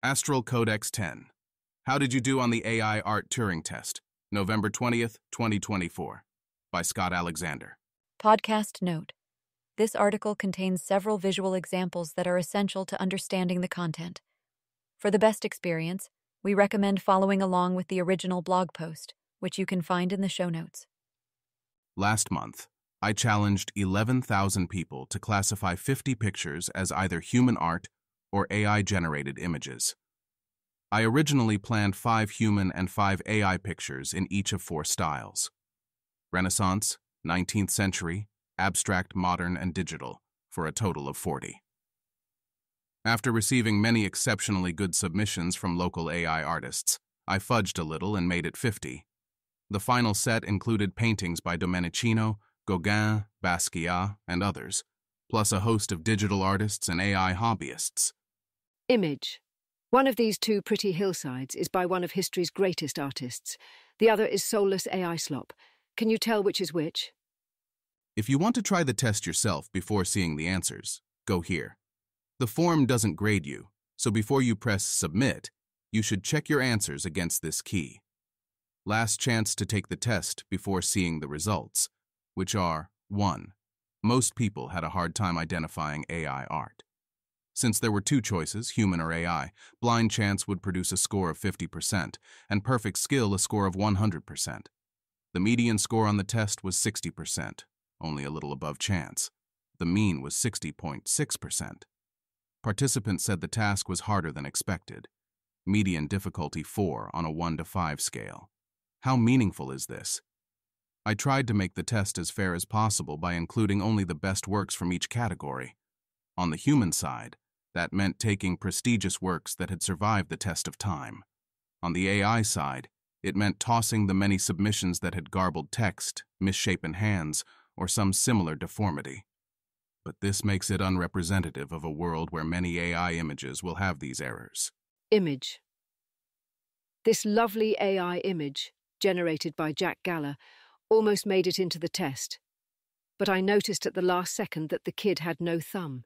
Astral Codex 10. How did you do on the AI art Turing test? November 20th, 2024. By Scott Alexander. Podcast note. This article contains several visual examples that are essential to understanding the content. For the best experience, we recommend following along with the original blog post, which you can find in the show notes. Last month, I challenged 11,000 people to classify 50 pictures as either human art or AI-generated images. I originally planned 5 human and 5 AI pictures in each of 4 styles: Renaissance, 19th century, abstract, modern, and digital, for a total of 40. After receiving many exceptionally good submissions from local AI artists, I fudged a little and made it 50. The final set included paintings by Domenichino, Gauguin, Basquiat, and others, plus a host of digital artists and AI hobbyists. Image. One of these 2 pretty hillsides is by one of history's greatest artists. The other is soulless AI slop. Can you tell which is which? If you want to try the test yourself before seeing the answers, go here. The form doesn't grade you, so before you press Submit, you should check your answers against this key. Last chance to take the test before seeing the results, which are 1. Most people had a hard time identifying AI art. Since there were 2 choices, human or AI, blind chance would produce a score of 50% and perfect skill a score of 100%. The median score on the test was 60%, only a little above chance. The mean was 60.6%. Participants said the task was harder than expected. Median difficulty 4 on a 1 to 5 scale. How meaningful is this? I tried to make the test as fair as possible by including only the best works from each category. On the human side, that meant taking prestigious works that had survived the test of time. On the AI side, it meant tossing the many submissions that had garbled text, misshapen hands, or some similar deformity. But this makes it unrepresentative of a world where many AI images will have these errors. Image. This lovely AI image, generated by Jack Galler, almost made it into the test. But I noticed at the last second that the kid had no thumb.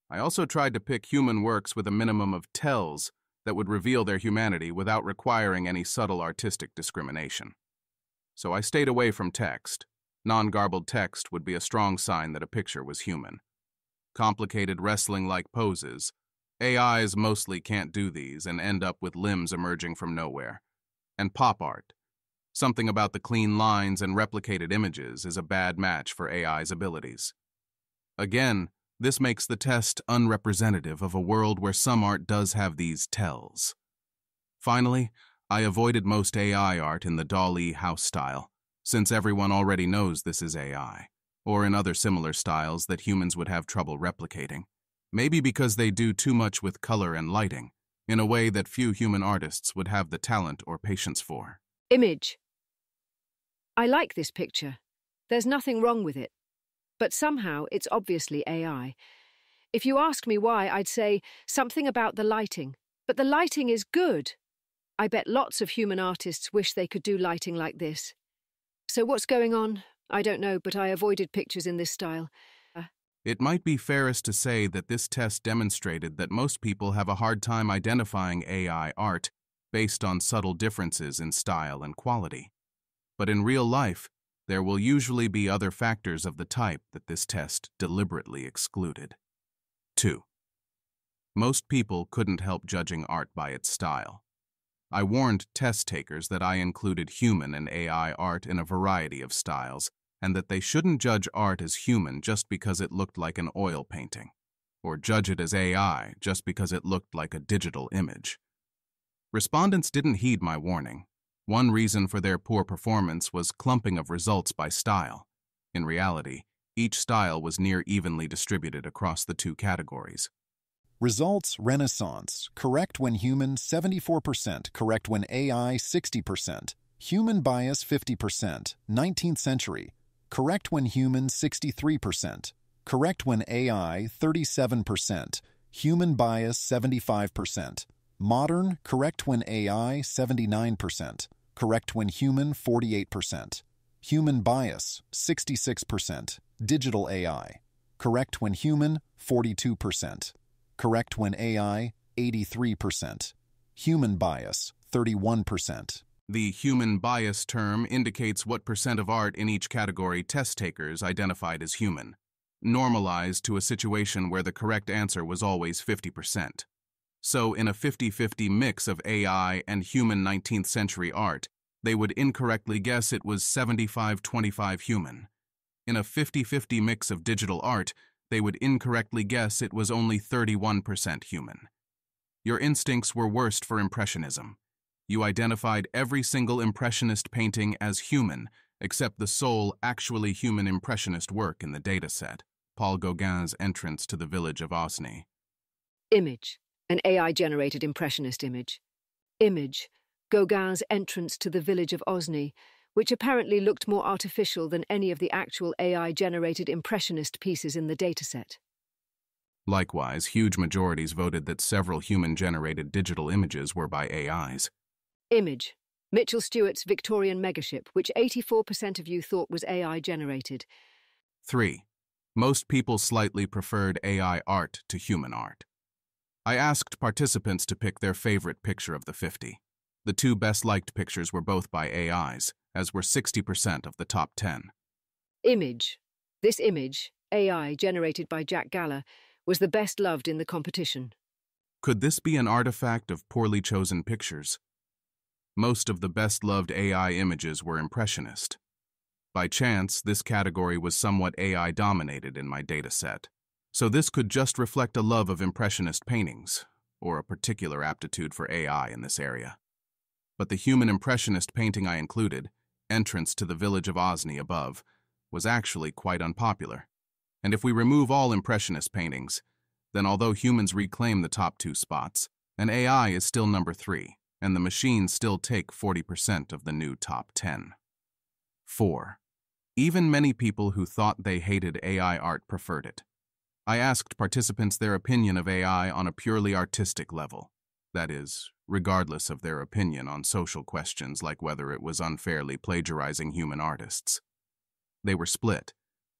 I also tried to pick human works with a minimum of tells that would reveal their humanity without requiring any subtle artistic discrimination. So I stayed away from text. Non-garbled text would be a strong sign that a picture was human. Complicated wrestling-like poses. AIs mostly can't do these and end up with limbs emerging from nowhere. And pop art. Something about the clean lines and replicated images is a bad match for AI's abilities. Again, this makes the test unrepresentative of a world where some art does have these tells. Finally, I avoided most AI art in the DALL-E house style, since everyone already knows this is AI, or in other similar styles that humans would have trouble replicating, maybe because they do too much with color and lighting, in a way that few human artists would have the talent or patience for. Image. I like this picture. There's nothing wrong with it. But somehow it's obviously AI. If you ask me why, I'd say something about the lighting. But the lighting is good. I bet lots of human artists wish they could do lighting like this. So what's going on? I don't know, but I avoided pictures in this style. It might be fairest to say that this test demonstrated that most people have a hard time identifying AI art based on subtle differences in style and quality. But in real life, there will usually be other factors of the type that this test deliberately excluded. 2. Most people couldn't help judging art by its style. I warned test takers that I included human and AI art in a variety of styles, and that they shouldn't judge art as human just because it looked like an oil painting, or judge it as AI just because it looked like a digital image. Respondents didn't heed my warning. One reason for their poor performance was clumping of results by style. In reality, each style was near evenly distributed across the 2 categories. Results: Renaissance, correct when human 74%, correct when AI 60%, human bias 50%, 19th century, correct when human 63%, correct when AI 37%, human bias 75%, modern, correct when AI 79%, correct when human 48%, human bias 66%, digital AI, correct when human 42%, correct when AI 83%. Human bias, 31%. The human bias term indicates what percent of art in each category test takers identified as human, normalized to a situation where the correct answer was always 50%. So in a 50-50 mix of AI and human 19th century art, they would incorrectly guess it was 75-25 human. In a 50-50 mix of digital art, they would incorrectly guess it was only 31% human. Your instincts were worst for Impressionism. You identified every single Impressionist painting as human, except the sole actually human Impressionist work in the dataset, Paul Gauguin's entrance to the village of Osny. Image. An AI-generated Impressionist image. Image. Gauguin's entrance to the village of Osny, which apparently looked more artificial than any of the actual AI-generated Impressionist pieces in the dataset. Likewise, huge majorities voted that several human-generated digital images were by AIs. Image. Mitchell Stewart's Victorian megaship, which 84% of you thought was AI-generated. 3. Most people slightly preferred AI art to human art. I asked participants to pick their favorite picture of the 50. The two best-liked pictures were both by AIs, as were 60% of the top 10. Image. This image, AI generated by Jack Galler, was the best loved in the competition. Could this be an artifact of poorly chosen pictures? Most of the best-loved AI images were Impressionist. By chance, this category was somewhat AI-dominated in my dataset, so this could just reflect a love of Impressionist paintings, or a particular aptitude for AI in this area. But the human Impressionist painting I included, Entrance to the Village of Osny above, was actually quite unpopular. And if we remove all Impressionist paintings, then although humans reclaim the top 2 spots, an AI is still number 3, and the machines still take 40% of the new top 10. 4. Even many people who thought they hated AI art preferred it. I asked participants their opinion of AI on a purely artistic level, that is, regardless of their opinion on social questions like whether it was unfairly plagiarizing human artists. They were split.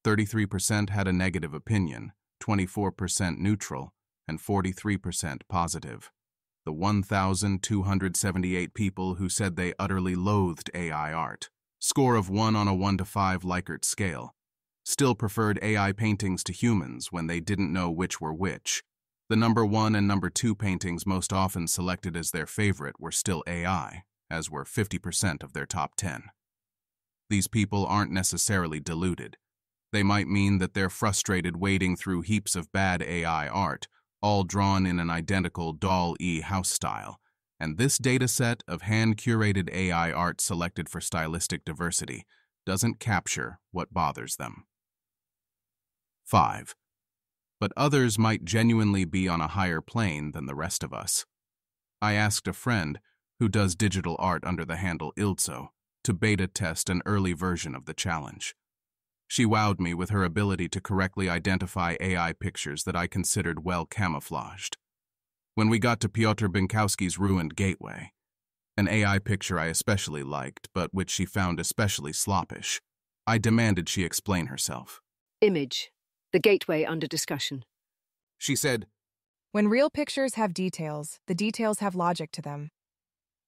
33% had a negative opinion, 24% neutral, and 43% positive. The 1,278 people who said they utterly loathed AI art, score of 1 on a 1 to 5 Likert scale, still preferred AI paintings to humans when they didn't know which were which. The number 1 and number 2 paintings most often selected as their favorite were still AI, as were 50% of their top 10. These people aren't necessarily deluded. They might mean that they're frustrated wading through heaps of bad AI art, all drawn in an identical doll-y house style, and this dataset of hand-curated AI art selected for stylistic diversity doesn't capture what bothers them. 5. But others might genuinely be on a higher plane than the rest of us. I asked a friend, who does digital art under the handle Ilzo, to beta test an early version of the challenge. She wowed me with her ability to correctly identify AI pictures that I considered well camouflaged. When we got to Piotr Bienkowski's ruined gateway, an AI picture I especially liked, but which she found especially sloppish, I demanded she explain herself. Image. The gateway under discussion. She said, "When real pictures have details, the details have logic to them.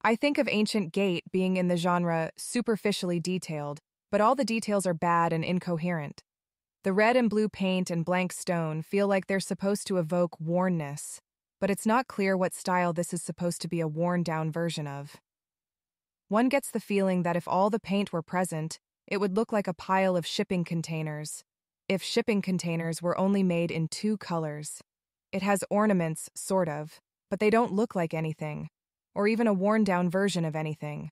I think of Ancient Gate being in the genre superficially detailed, but all the details are bad and incoherent. The red and blue paint and blank stone feel like they're supposed to evoke wornness, but it's not clear what style this is supposed to be a worn-down version of. One gets the feeling that if all the paint were present, it would look like a pile of shipping containers. If shipping containers were only made in 2 colors. It has ornaments, sort of, but they don't look like anything, or even a worn-down version of anything.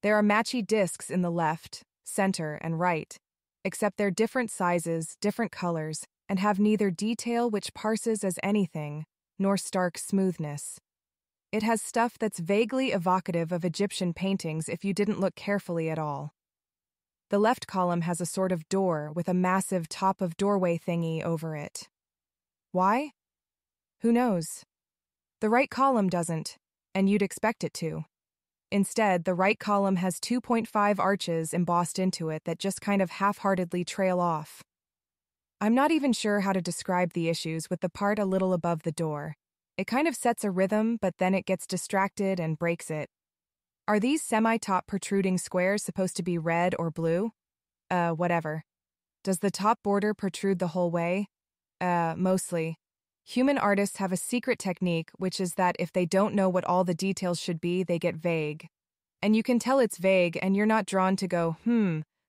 There are matchy discs in the left, center, and right, except they're different sizes, different colors, and have neither detail which parses as anything, nor stark smoothness. It has stuff that's vaguely evocative of Egyptian paintings if you didn't look carefully at all. The left column has a sort of door with a massive top-of-doorway thingy over it. Why? Who knows? The right column doesn't, and you'd expect it to. Instead, the right column has 2.5 arches embossed into it that just kind of half-heartedly trail off. I'm not even sure how to describe the issues with the part a little above the door. It kind of sets a rhythm, but then it gets distracted and breaks it. Are these semi-top protruding squares supposed to be red or blue? Whatever. Does the top border protrude the whole way? Mostly. Human artists have a secret technique, which is that if they don't know what all the details should be, they get vague. And you can tell it's vague, and you're not drawn to go,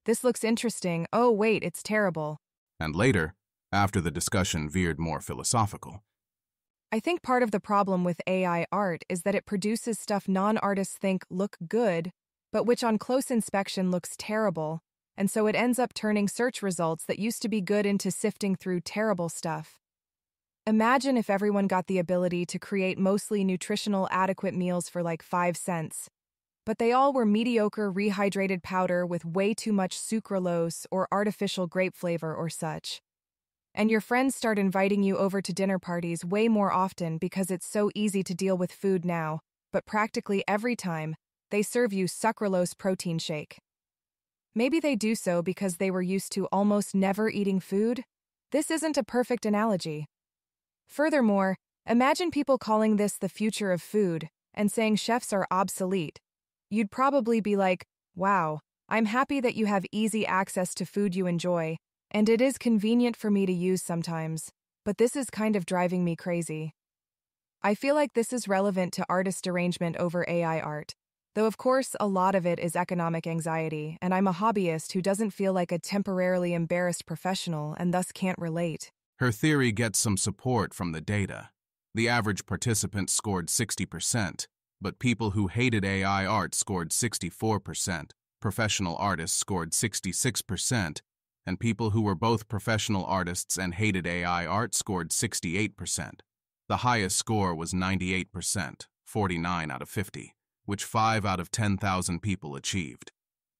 this looks interesting, oh wait, it's terrible. And later, after the discussion veered more philosophical. I think part of the problem with AI art is that it produces stuff non-artists think look good, but which on close inspection looks terrible, and so it ends up turning search results that used to be good into sifting through terrible stuff. Imagine if everyone got the ability to create mostly nutritional adequate meals for like 5 cents, but they all were mediocre rehydrated powder with way too much sucralose or artificial grape flavor or such. And your friends start inviting you over to dinner parties way more often because it's so easy to deal with food now, but practically every time, they serve you sucralose protein shake. Maybe they do so because they were used to almost never eating food. This isn't a perfect analogy. Furthermore, imagine people calling this the future of food and saying chefs are obsolete. You'd probably be like, wow, I'm happy that you have easy access to food you enjoy, and it is convenient for me to use sometimes, but this is kind of driving me crazy. I feel like this is relevant to artist derangement over AI art, though of course a lot of it is economic anxiety, and I'm a hobbyist who doesn't feel like a temporarily embarrassed professional and thus can't relate. Her theory gets some support from the data. The average participant scored 60%, but people who hated AI art scored 64%, professional artists scored 66%, and people who were both professional artists and hated AI art scored 68%. The highest score was 98%, 49 out of 50, which 5 out of 10,000 people achieved.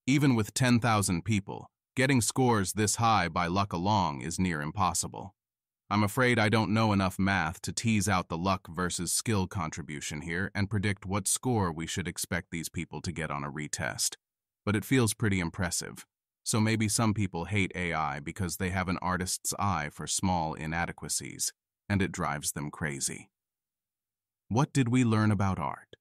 Even with 10,000 people, getting scores this high by luck along is near impossible. I'm afraid I don't know enough math to tease out the luck versus skill contribution here and predict what score we should expect these people to get on a retest. But it feels pretty impressive. So maybe some people hate AI because they have an artist's eye for small inadequacies, and it drives them crazy. What did we learn about art?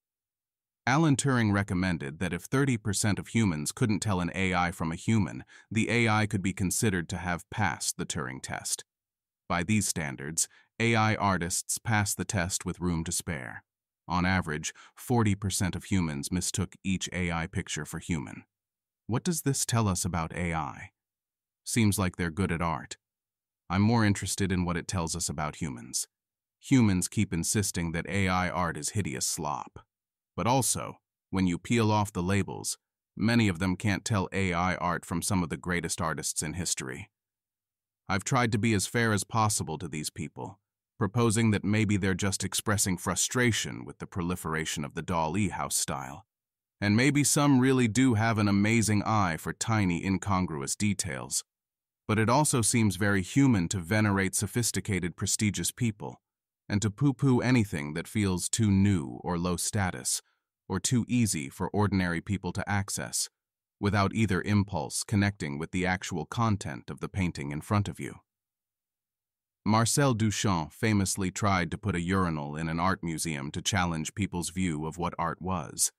Alan Turing recommended that if 30% of humans couldn't tell an AI from a human, the AI could be considered to have passed the Turing test. By these standards, AI artists pass the test with room to spare. On average, 40% of humans mistook each AI picture for human. What does this tell us about AI? Seems like they're good at art. I'm more interested in what it tells us about humans. Humans keep insisting that AI art is hideous slop. But also, when you peel off the labels, many of them can't tell AI art from some of the greatest artists in history. I've tried to be as fair as possible to these people, proposing that maybe they're just expressing frustration with the proliferation of the Dall-E house style. And maybe some really do have an amazing eye for tiny, incongruous details. But it also seems very human to venerate sophisticated, prestigious people, and to poo-poo anything that feels too new or low status, or too easy for ordinary people to access, without either impulse connecting with the actual content of the painting in front of you. Marcel Duchamp famously tried to put a urinal in an art museum to challenge people's view of what art was.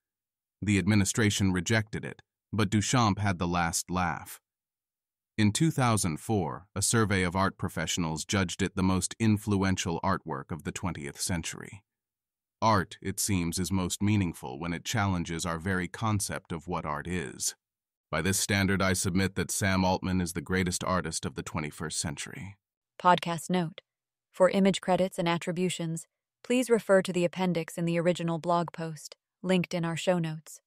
The administration rejected it, but Duchamp had the last laugh. In 2004, a survey of art professionals judged it the most influential artwork of the 20th century. Art, it seems, is most meaningful when it challenges our very concept of what art is. By this standard, I submit that Sam Altman is the greatest artist of the 21st century. Podcast note: for image credits and attributions, please refer to the appendix in the original blog post, linked in our show notes.